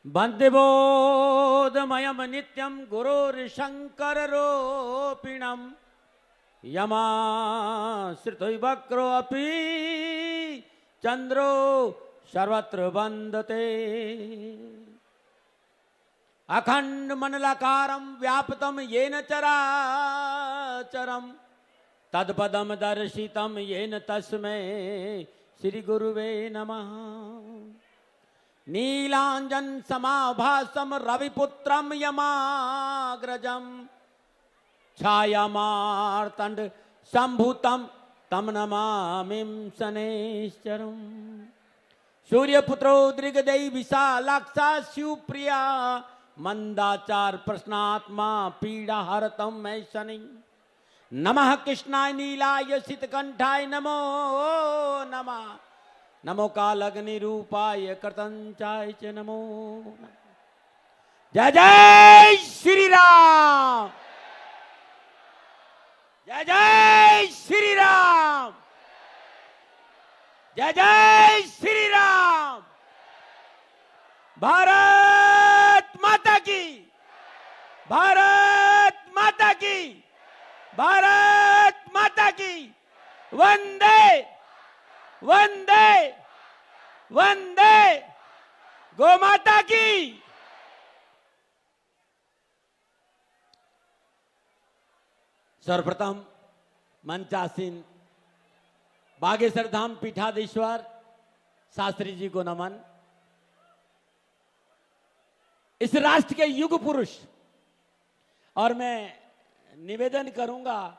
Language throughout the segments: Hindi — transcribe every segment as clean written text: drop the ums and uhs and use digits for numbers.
वंदेबोधमयम नित्यम गुरोर्शंकररोपिणम यमाश्रितवक्रो अपि चंद्रो सर्वत्र वंदते। अखंड मंडलाकारं व्याप्तं येन चराचरं तत्पदं दर्शितं येन तस्मै श्री गुरुवे नमः। नीलांजन समाभासं रविपुत्रं यमाग्रजं छायामार्तंड संभूतं तम नमामि शनैश्चरम्। सूर्यपुत्रो दृगदेव विशालाक्षा शिवप्रिया मंदाचार प्रश्नात्मा पीड़ा हरतम मैं शनि। नमः कृष्णाय नीलाय शीतकंठाय नमो नमः। नमो कालग्निरूपाय कृतंचाय च नमो। जय जय श्री राम, जय जय श्री राम, जय जय श्री राम। भारत माता की, भारत माता की, भारत माता की। वंदे वंदे वंदे गौ माता की। सर्वप्रथम मंचासीन बागेश्वर धाम पीठाधीश्वर शास्त्री जी को नमन। इस राष्ट्र के युग पुरुष, और मैं निवेदन करूंगा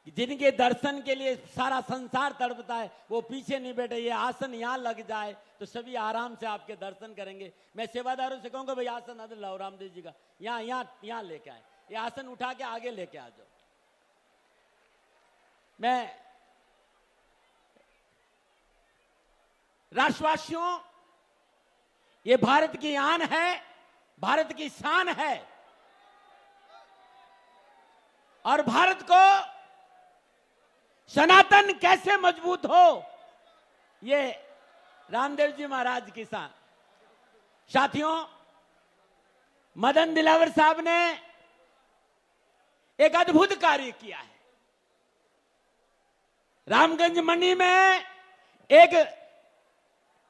कि जिनके दर्शन के लिए सारा संसार तड़पता है वो पीछे नहीं बैठे। ये आसन यहां लग जाए तो सभी आराम से आपके दर्शन करेंगे। मैं सेवादारों से कहूंगा भाई आसन अदर लाओ, रामदेव जी का यहां यहां यहां लेके आए। ये आसन उठा के आगे लेके आ जाओ। मैं राष्ट्रवासियों, ये भारत की आन है, भारत की शान है, और भारत को सनातन कैसे मजबूत हो ये रामदेव जी महाराज की शान। साथियों, मदन दिलावर साहब ने एक अद्भुत कार्य किया है। रामगंज मंडी में एक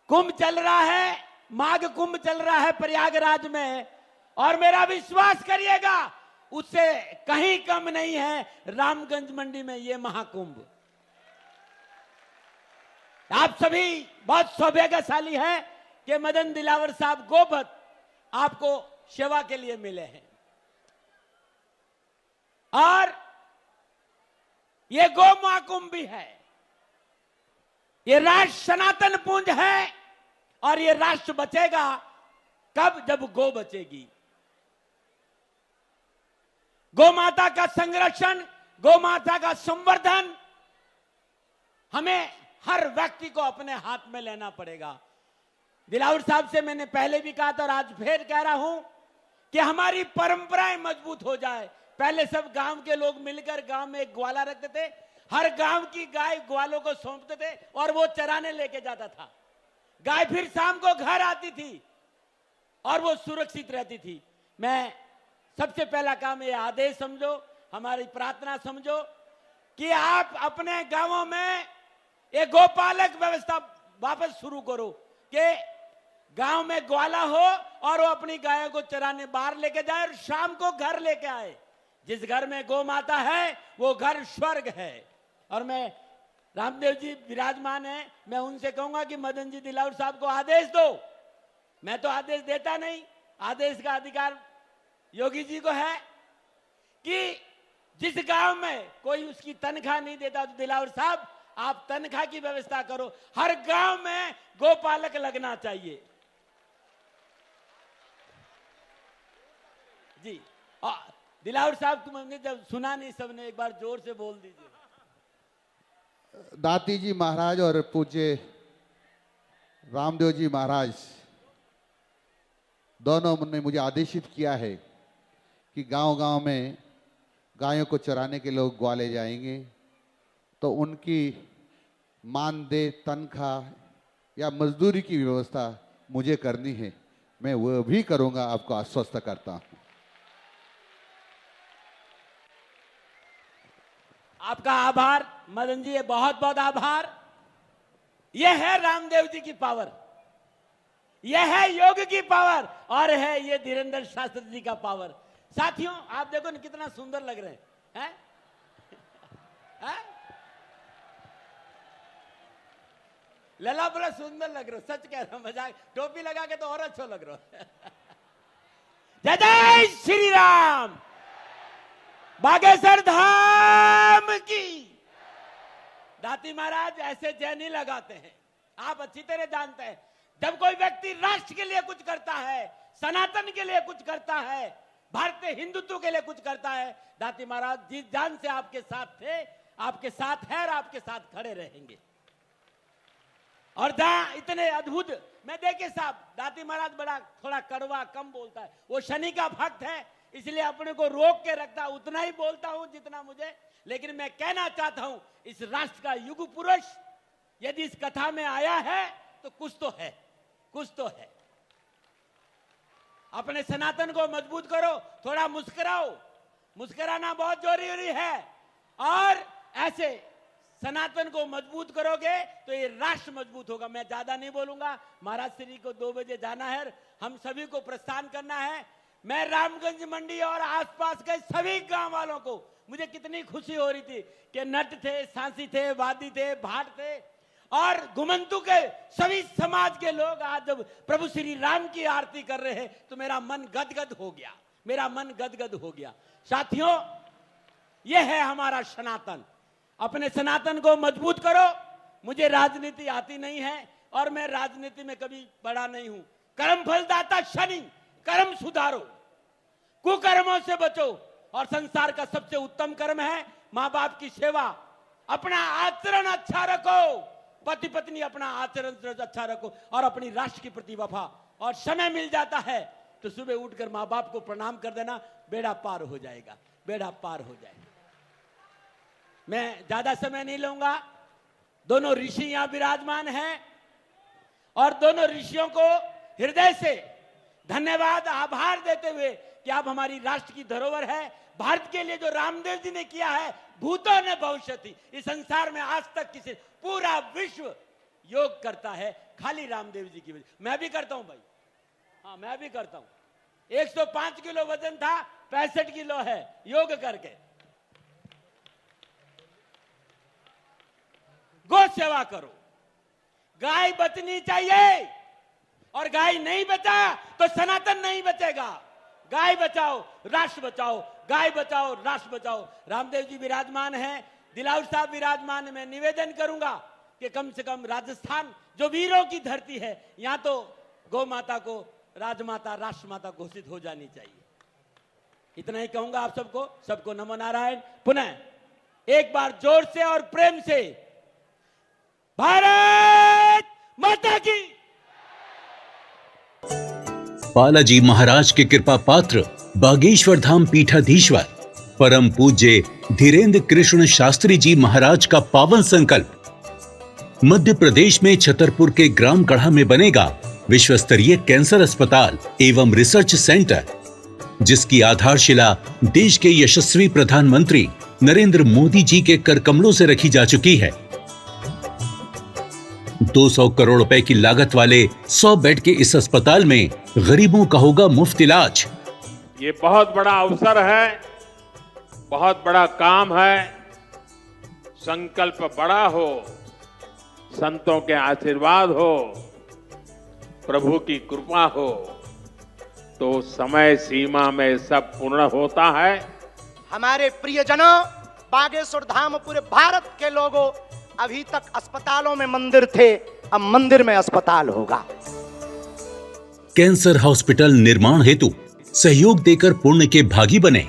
कुंभ चल रहा है, माघ कुंभ चल रहा है प्रयागराज में, और मेरा विश्वास करिएगा उससे कहीं कम नहीं है रामगंज मंडी में ये महाकुंभ। आप सभी बहुत सौभाग्यशाली हैं कि मदन दिलावर साहब गोपत आपको सेवा के लिए मिले हैं, और ये गो महाकुंभ भी है। ये राष्ट्र सनातन पुंज है, और ये राष्ट्र बचेगा कब? जब गो बचेगी। गौ माता का संरक्षण, गौ माता का संवर्धन हमें हर व्यक्ति को अपने हाथ में लेना पड़ेगा। दिलावर साहब से मैंने पहले भी कहा था और आज फिर कह रहा हूं कि हमारी परंपराएं मजबूत हो जाए। पहले सब गांव के लोग मिलकर गांव में एक ग्वाला रखते थे, हर गांव की गाय ग्वालों को सौंपते थे और वो चराने लेके जाता था। गाय फिर शाम को घर आती थी और वो सुरक्षित रहती थी। मैं सबसे पहला काम ये आदेश समझो, हमारी प्रार्थना समझो कि आप अपने गांवों में एक गोपालक व्यवस्था वापस शुरू करो कि गांव में ग्वाला हो और वो अपनी गायों को चराने बाहर लेके जाए और शाम को घर लेके आए। जिस घर में गौ माता है वो घर स्वर्ग है। और मैं, रामदेव जी विराजमान है, मैं उनसे कहूंगा कि मदन जी दिलावर साहब को आदेश दो। मैं तो आदेश देता नहीं, आदेश का अधिकार योगी जी को है कि जिस गांव में कोई उसकी तनख्वाह नहीं देता तो दिलावर साहब आप तनख्वाह की व्यवस्था करो। हर गांव में गोपालक लगना चाहिए जी। दिलावर साहब तुमने जब सुना नहीं, सबने एक बार जोर से बोल दीजिए। दाती जी महाराज और पूज्य रामदेव जी महाराज दोनों ने मुझे आदेशित किया है कि गांव-गांव में गायों को चराने के लोग ग्वाले जाएंगे तो उनकी मानदेय, तनख्वाह या मजदूरी की व्यवस्था मुझे करनी है। मैं वो भी करूंगा, आपको आश्वस्त करता हूं। आपका आभार मदन जी, बहुत बहुत आभार। यह है रामदेव जी की पावर, यह है योग की पावर, और है ये धीरेन्द्र शास्त्री जी का पावर। साथियों आप देखो ना कितना सुंदर लग रहे हैं, हैं? लला बड़ा सुंदर लग रहा हो, सच कह रहा हूं, मजाक, टोपी लगा के तो और अच्छा लग रहा हो। जय जय श्री राम, बागेश्वर धाम की। दाती महाराज ऐसे जय नहीं लगाते हैं, आप अच्छी तरह जानते हैं। जब कोई व्यक्ति राष्ट्र के लिए कुछ करता है, सनातन के लिए कुछ करता है, भारतीय हिंदुत्व के लिए कुछ करता है, दाती महाराज जिस जान से आपके साथ थे, आपके साथ है और आपके साथ खड़े रहेंगे। और जहां इतने अद्भुत, मैं देखिए साहब, दाती महाराज बड़ा थोड़ा कड़वा कम बोलता है, वो शनि का भक्त है, इसलिए अपने को रोक के रखता, उतना ही बोलता हूं जितना मुझे। लेकिन मैं कहना चाहता हूं, इस राष्ट्र का युग पुरुष यदि इस कथा में आया है तो कुछ तो है, कुछ तो है। अपने सनातन को मजबूत करो, थोड़ा मुस्कुराओ, मुस्कुराना बहुत जरूरी है। और ऐसे सनातन को मजबूत करोगे तो ये राष्ट्र मजबूत होगा। मैं ज्यादा नहीं बोलूंगा, महाराज श्री को 2 बजे जाना है, हम सभी को प्रस्थान करना है। मैं रामगंज मंडी और आसपास के सभी गांव वालों को, मुझे कितनी खुशी हो रही थी कि नट थे, सांसी थे, वादी थे, भाट थे और घुमंतु के सभी समाज के लोग आज जब प्रभु श्री राम की आरती कर रहे हैं तो मेरा मन गदगद हो गया, मेरा मन गदगद हो गया। साथियों, यह है हमारा सनातन। अपने सनातन को मजबूत करो। मुझे राजनीति आती नहीं है और मैं राजनीति में कभी बड़ा नहीं हूं। कर्म फलदाता शनि, कर्म सुधारो, कुकर्मों से बचो। और संसार का सबसे उत्तम कर्म है मां बाप की सेवा। अपना आचरण अच्छा रखो, पति पत्नी अपना आचरण अच्छा रखो और अपनी राष्ट्र के प्रति वफा। और समय मिल जाता है तो सुबह उठकर मां बाप को प्रणाम कर देना, बेड़ा पार हो जाएगा, बेड़ा पार हो जाएगा। मैं ज्यादा समय नहीं लूंगा। दोनों ऋषि यहां विराजमान हैं और दोनों ऋषियों को हृदय से धन्यवाद, आभार देते हुए कि आप हमारी राष्ट्र की धरोहर है। भारत के लिए जो रामदेव जी ने किया है, भूतों ने भविष्यति, इस संसार में आज तक किसी, पूरा विश्व योग करता है खाली रामदेव जी की वजह। मैं भी करता हूं भाई, हाँ मैं भी करता हूं। 105 किलो वजन था, 65 किलो है योग करके। गौ सेवा करो, गाय बचनी चाहिए और गाय नहीं बचा तो सनातन नहीं बचेगा। गाय बचाओ, राष्ट्र बचाओ, गाय बचाओ, राष्ट्र बचाओ। रामदेव जी विराजमान हैं, दिलावर साहब विराजमान है। मैं निवेदन करूंगा कि कम से कम राजस्थान जो वीरों की धरती है, यहां तो गौ माता को राजमाता, राष्ट्र माता घोषित हो जानी चाहिए। इतना ही कहूंगा आप सबको। सबको नमो नारायण। पुनः एक बार जोर से और प्रेम से भारत माता की। बालाजी महाराज के कृपा पात्र बागेश्वर धाम पीठाधीश्वर परम पूज्य धीरेन्द्र कृष्ण शास्त्री जी महाराज का पावन संकल्प। मध्य प्रदेश में छतरपुर के ग्राम गढ़ा में बनेगा विश्व स्तरीय कैंसर अस्पताल एवं रिसर्च सेंटर, जिसकी आधारशिला देश के यशस्वी प्रधानमंत्री नरेंद्र मोदी जी के कर कमलों से रखी जा चुकी है। 200 करोड़ रुपए की लागत वाले 100 बेड के इस अस्पताल में गरीबों का होगा मुफ्त इलाज। ये बहुत बड़ा अवसर है, बहुत बड़ा काम है। संकल्प बड़ा हो, संतों के आशीर्वाद हो, प्रभु की कृपा हो तो समय सीमा में सब पूर्ण होता है। हमारे प्रियजनों, बागेश्वर धाम पूरे भारत के लोगों, अभी तक अस्पतालों में मंदिर थे, अब मंदिर में अस्पताल होगा। कैंसर हॉस्पिटल निर्माण हेतु सहयोग देकर पुण्य के भागी बने।